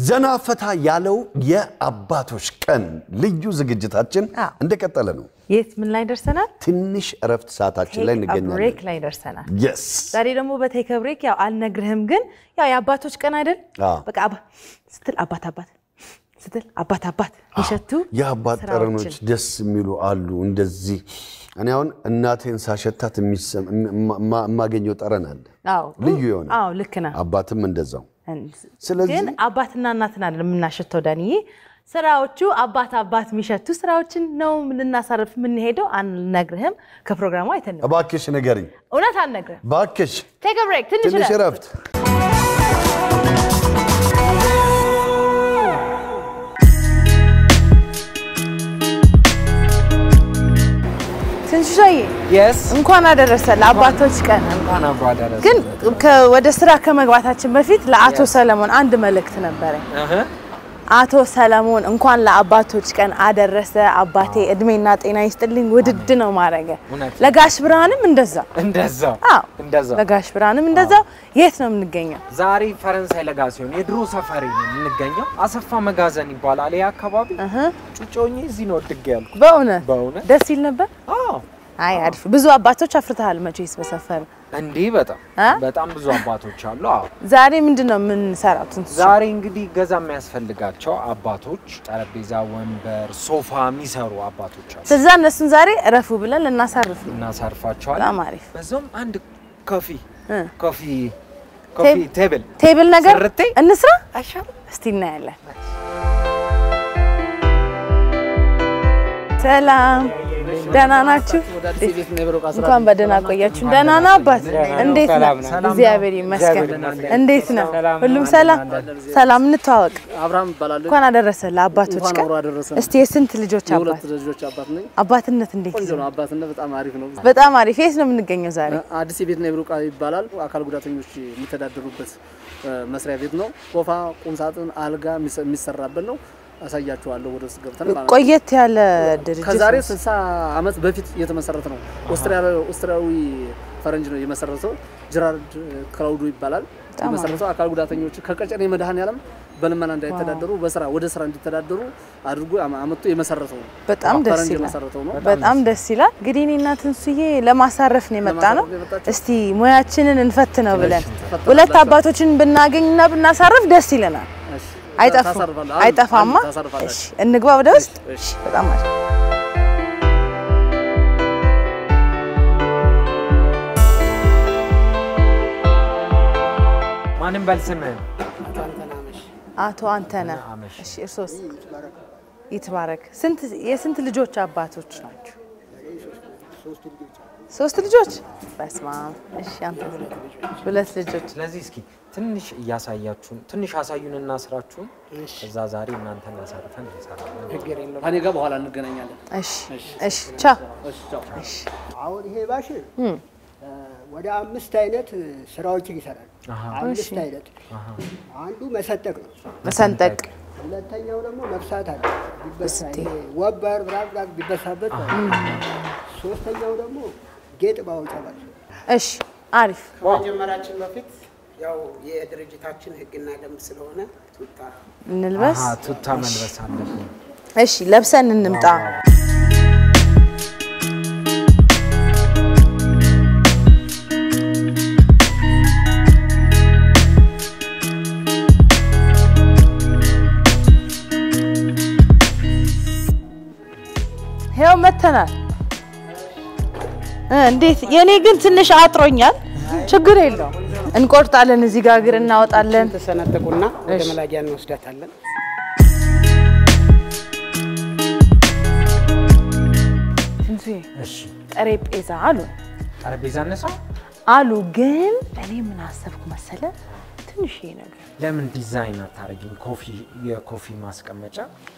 ዘና ፈታ ያለው የአባቶች ቀን ልዩ ዝግጅታችን እንደቀጠለ ነው የት ምን ላይ ደርሰናል ትንሽ እረፍት ሰዓታችን ላይ እንገኛለን ብሬክ ላይ ደርሰናል yes ዛሬ ደግሞ በቴክ ብሬክ ያው አልነግርህም ግን ያው የአባቶች ቀን አይደል በቃ ስትል አባት ይሸቱ የአባት ጠረኖች ደስ የሚሉ አሉ እንደዚህ እኔ አሁን እናቴን ሳሸታት ማገኘው ጠረን አለ ልዩ ይሆነ ልክ ነህ አባትም እንደዛው ስለዚህ ግን አባትና እናትና አይደለም እናሸተው ዳንዬ ስራዎቹ አባት የሚሸቱ ስራዎችን ነው ምንናሳርፍ ምን ሄደው አንነግርህም ከፕሮግራሙ አይተን ነው እባክሽ ንገሪኝ እውነት አንነግርህ እባክሽ ቴክ ብሬክ ትንሽ እረፍት ትንሽዬ yes እንኳን አደረሰ ለአባቶች ቀን እንኳን አብሮ አደረሰ ግን ወደ ስራ ከመግባታችን በፊት ለአቶ ሰለሞን አንድ መልእክት ነበር አቶ ሰለሞን እንኳን ለአባቶች ቀን አደረሰ አባቴ እድሜና ጤና ይስጥልኝ ውድድ ነው ማረገ ለጋሽ ብርሃንም እንደዛው ለጋሽ ብርሃንም እንደዛው የት ነው የምንገኘው ዛሬ ፈረንሳይ ለጋሲዮን የድሮ ሰፈሪ ነው የምንገኘው አሰፋ መጋዘን ይባላል ያ አካባቢ ጩጮኝ እዚህ ነው ድግ ያልኩ በእውነት ደስ ይል ነበር አይ አሪፍ ብዙ አባቶች አፍርተሃል መቼስ በሰፈር እንዴ በጣም ብዙ አባቶች አሉ ዛሬ ምንድነው ምን ሰራው ዛሬ እንግዲህ ገዛ የሚያስፈልጋቸው አባቶች ጠረጴዛ ወንበር ሶፋ የሚሰሩ አባቶች አሉ ስለዚህ እነሱን ዛሬ እረፉ ብለን እናሳርፋቸዋለን በጣም አሪፍ በዛም አንድ ኮፊ ቴብል ነገር እንስራ አይሻል እስቲ እናያለን ሰላም ደህና ናችሁ እንኳን በደህና ቆያችሁ ደህና ነው አባት እንዴት ነው እግዚአብሔር ይመስገን እንዴት ነው ሁሉም ሰላም እንተዋወቅ አብርሃም ይባላል እንኳን አደረሰ ለአባቶች ቀን እስቲ የስንት ልጆች አባት ልጆች አባት ነኝ አባትነት እንዴት ነው አባትነት በጣም አሪፍ ነው በጣም አሪፍ የት ነው የምንገኘው ዛሬ አዲስ ቤት ነው ብሩቃ ይባላል አካል ጉዳተኞች የሚተዳደሩበት መስሪያ ቤት ነው ሶፋ ቁም ሳጥን አልጋ የሚሰራበት ነው አሳያችኋለሁ ወደ ውስጥ ገብተን ማለት ቆየት ያለ ድርጅት ከዛሬ 60 አመት በፊት የተመሰረተ ነው ኦስትሪያዊ ፈረንጅ ነው የመሰረተው ጀራርድ ክራውዶ ይባላል የመሰረተው አካል ጉዳተኞች ከቀጨኔ መድኃኒዓለም በልመና እንዳይተዳደሩ ወደ ስራ እንዲተዳደሩ አድርጎ አመጡ የመሰረተው በጣም ደስ ይላል እንግዲህ እኔና ትንሱዬ ለማሳረፍ ነው የመጣ ነው እስቲ ሙያችንን እንፈትነው ብለን ሁለት አባቶችን ብናገኝና ብናሳርፍ ደስ ይለናል አይጠፋማ እሺ እንግባ ወደ ውስጥ በጣም አሪፍ ማንም በልስምህ አቶ አንተነህ እሺ እርሶስ ይትባረክ የስንት ልጆች አባቶች ናችሁ ሶስት ልጆች በስማ እሺ አንተ ሁለት ልጆች ስለዚህ እስኪ ትንሽ ያሳያችሁን ትንሽ አሳዩንና ስራችሁን ከዛ ዛሬ እናንተን ያሳርፈን እንሰራለን እኔ ጋር በኋላ እንገናኛለን እሺ ቻው እሺ አሁን ይሄ ባሽ ወደ 5 አይነት ስራዎችን ይሰራል 5 አይነት አንዱ መሰንጠቅ ነው ሁለተኛው ደግሞ መብሳት አለ ወበር ብራቅ ቢበሳበት ሶስተኛው ደግሞ ጌጥ ባውጫባል እሺ አሪፍ ከመጀመራችን በፊት ያው የድርጅታችን ህግና ደንብ ስለሆነ ቱታ መልበስ አለብን እሺ ለብሰን እንምጣ ሄው መተናል እንዴት የኔ ግን ትንሽ አጥሮኛል ችግር የለው እንቆርጣለን እዚህ ጋር እግር እናወጣለን ተሰነጠቁና ወደ መላጊያ እንወስዳታለን እሺ ጠረጴዛ አሉ ግን እኔ ምን አሰብኩ መሰለ ትንሽ ነገር ለምን ዲዛይን አታረጊም የኮፊ ማስቀመጫ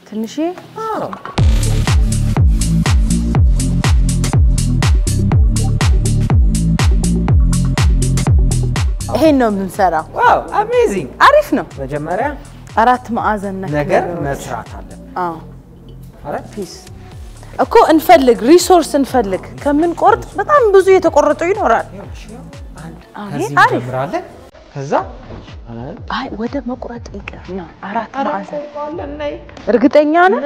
ትንሽ ይሄን ነው የምንሰራው ዋው አሜዚንግ አሪፍ ነው መጀመሪያ አራት ማዕዘን ነገር መስራት አለ አራት ፒስ እኮ እንፈልግ ሪሶርስ እንፈልግ ከምን ቆርጥ በጣም ብዙ የተቆረጡ ይኖራል አሪፍ ከዛ አይ ወደ መቁረጥ ይቀርና አራት ማዕዘን እርግጠኛ ነህ?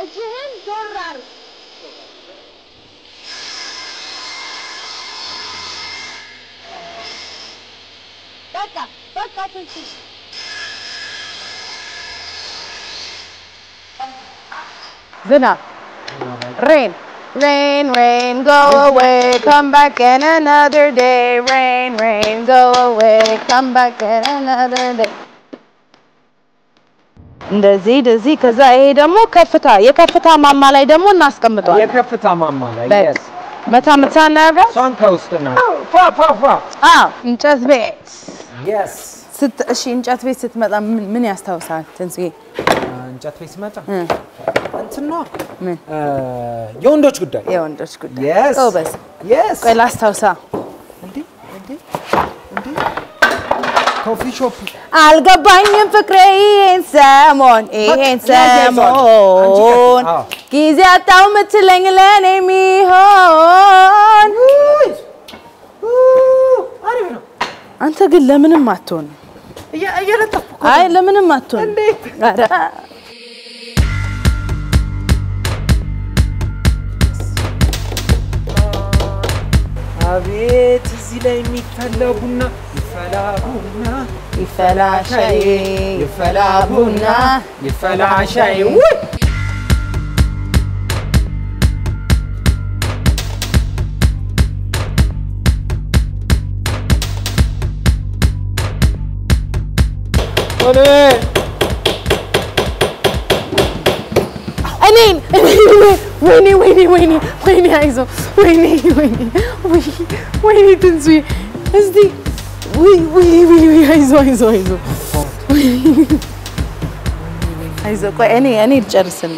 እጅህን ዞር አድርግ። በቃ ትንሽ ዝናብ rain go away come back in another day rain go away come back in another day እንደዚህ ከዛ ይሄ ደግሞ ከፍታ የከፍታ ማማ ላይ ደግሞ እናስቀምጠዋለን የከፍታ ማማ ላይ yes መታ እናደርጋለን ሷን ከውስጥና ፋ እንጨት ቤት yes እሺ እንጨት ቤት ስትመጣ ምን ያስታውሳል ትንስዬ እንጨት ቤት ስመጣ እንትን ነው ምን የወንዶች ጉዳይ yes ኦበስ yes ቆይ ላስታውሳ እንዴ ኮፊ ሾፕ አልገባኝም ፍቅሬ ይሄን ሰሞን ጊዜ አጣው ምትለኝ ለኔ የሚሆን አሪፍ ነው አንተ ግን ለምንም አትሆን እየለጠፍኩ አይ ለምንም አትሆን እንዴት ኧረ አቤት እዚህ ላይ የሚፈላ ቡና ይፈላ ሻይ ይፈላ ቡና ይፈላ ሻይ ወይኔ አይዞህ ወይኔ ትንሱዬ እስቲ አይዞህ ቆይ እኔ ልጨርስና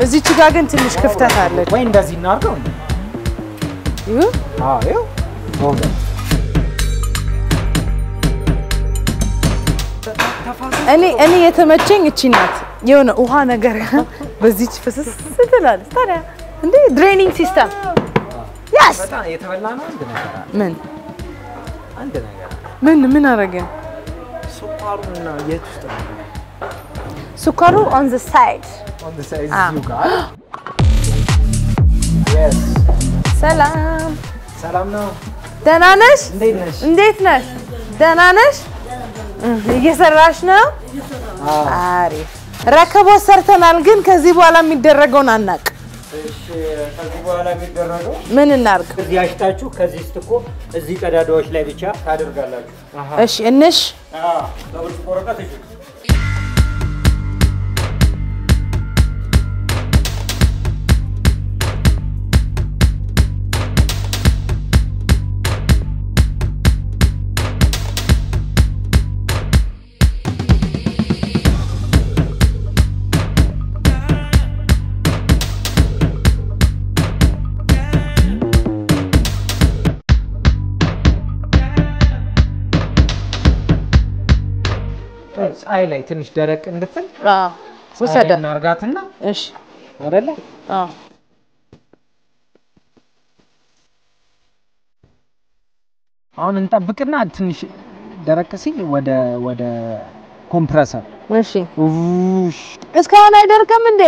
እዚች ጋር ግን ትንሽ ክፍተት አለች ወይ እንደዚህ እናርገው አዎ እኔ የተመቸኝ እቺ ናት የሆነ ውሃ ነገር በዚች ፍስስ ትላለች ታዲያ እንዴ ድሬኒንግ ሲስተም ያስ በጣም የተበላ ነው አንድ ነገር ምን አረገን ሱካሩና የት ውስጥ ነው ሱካሩ on the side you got yes ሰላም ነው ደህና ነሽ እንዴት ነሽ ደህና ነሽ እየሰራሽ ነው አሪፍ ረከቦት ሰርተናል ግን ከዚህ በኋላ የሚደረገውን አናቅ እሺ ከዚህ በኋላ የሚደረገው ምን እናርግ እዚህ አሽታችሁ ከዚህ ስትቆ እዚህ ቀዳዳዎች ላይ ብቻ ታደርጋላችሁ እሺ እንሽ ለውጭ ቆረጣት እሺ ፀሐይ ላይ ትንሽ ደረቅ እንድትል ወሰደ እናርጋትና እሺ ወደለ አሁን እንጠብቅና ትንሽ ደረቅ ሲል ወደ ኮምፕረሰር እሺ እስካሁን አይደርቅም እንዴ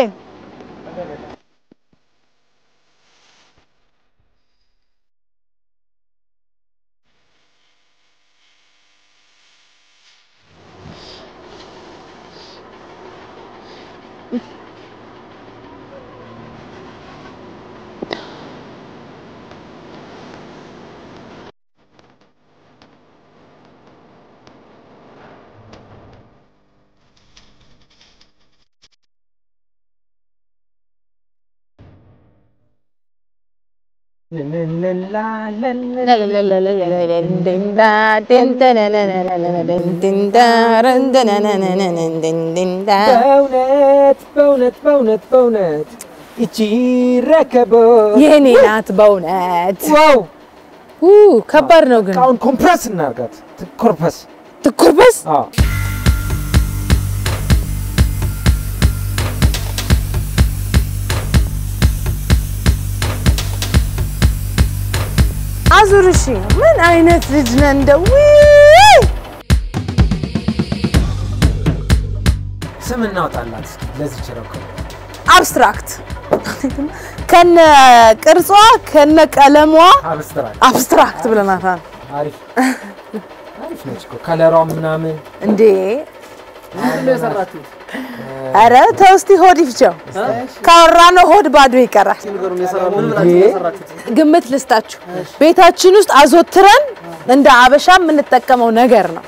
በእውነት እቺ ረከቦት የኔ ናት በእውነት ዋው ከባድ ነው ግን አሁን ኮምፕረስ እናርጋት ትኮርፐስ አዙርሺ ምን አይነት ልጅ ነህ እንደው ስም እናውጣላት ለዚህ ረከቦት አብስትራክት ከነ ቅርጿ ከነ ቀለሟ አብስትራክት ብለናታል አሪፍ ነች እኮ ከለሯ ምናምን እንዴ ሁሉ የሰራችሁ አረ ተውስቲ ሆድ ይፍቸው ካወራነው ሆድ ባዶ ይቀራል ግምት ልስጣችሁ ቤታችን ውስጥ አዞትረን እንደ አበሻ የምንጠቀመው ነገር ነው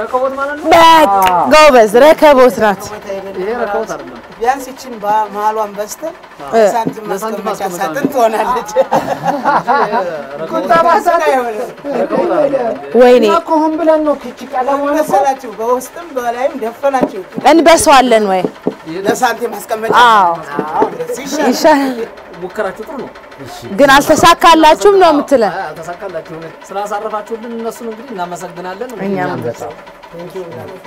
ረከቦት ማለት ነው ጎበዝ ረከቦት ናት ይሄ ረከቦት አይደለም ቢያንስ እቺን በመሃሏን በስተን ሳንቲም ማስቀመጫ ሳጥን ትሆናለች ቁጣባ ሳጥን ወይኔ ኮሁን ብለን ነው እቺ ቀለሟ መሰላችሁ በውስጥም በላይም ደፈናችሁ እንበሳዋለን ወይ ለሳንቲም ማስቀመጫ አዎ ይሻላል ሙከራችሁ ጥሩ ነው ግን አልተሳካላችሁም ነው የምትለን ተሳካላችሁ ስላሳረፋችሁልን እነሱን እንግዲህ እናመሰግናለን እኛም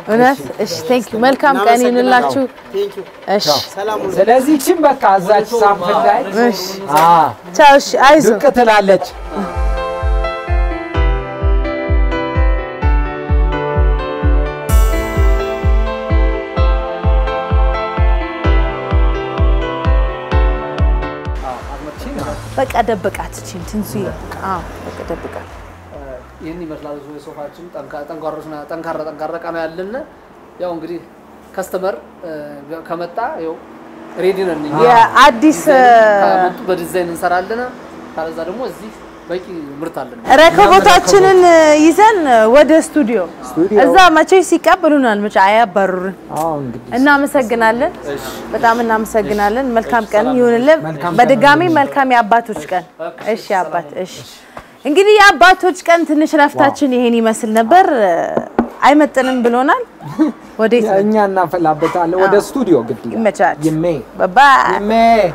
እውነት እሺ ቴንክ ዩ መልካም ቀን ይሁንላችሁ እሺ ስለዚህ እቺም በቃ አዛች ሳምፕል ላይ እሺ ቻው እሺ አይዞህ ዝቅ ትላለች በቃ ደብቃት እቺ ትንሱዬ አዎ በቃ ደብቃት ይሄን ይመስላል ሶፋችን ጠንካራ ቃና ያለና ያው እንግዲህ ከስተመር ከመጣ ያው ሬዲ ነን የአዲስ በዲዛይን እንሰራለን ካለዛ ደግሞ እዚህ በቂ ምርት አለን ረከቦታችንን ይዘን ወደ ስቱዲዮ እዛ መቼ ሲቀበሉናል መቼ አያባሩን እናመሰግናለን በጣም እናመሰግናለን መልካም ቀን ይሁንልን በድጋሚ መልካም የአባቶች ቀን እሺ አባት እሺ እንግዲህ የአባቶች ቀን ትንሽ ረፍታችን ይሄን ይመስል ነበር አይመጥንም ብሎናል ወዴት እኛ እናፈላበታለን ወደ ስቱዲዮ ግድ ይመቻች ይሜ ባይ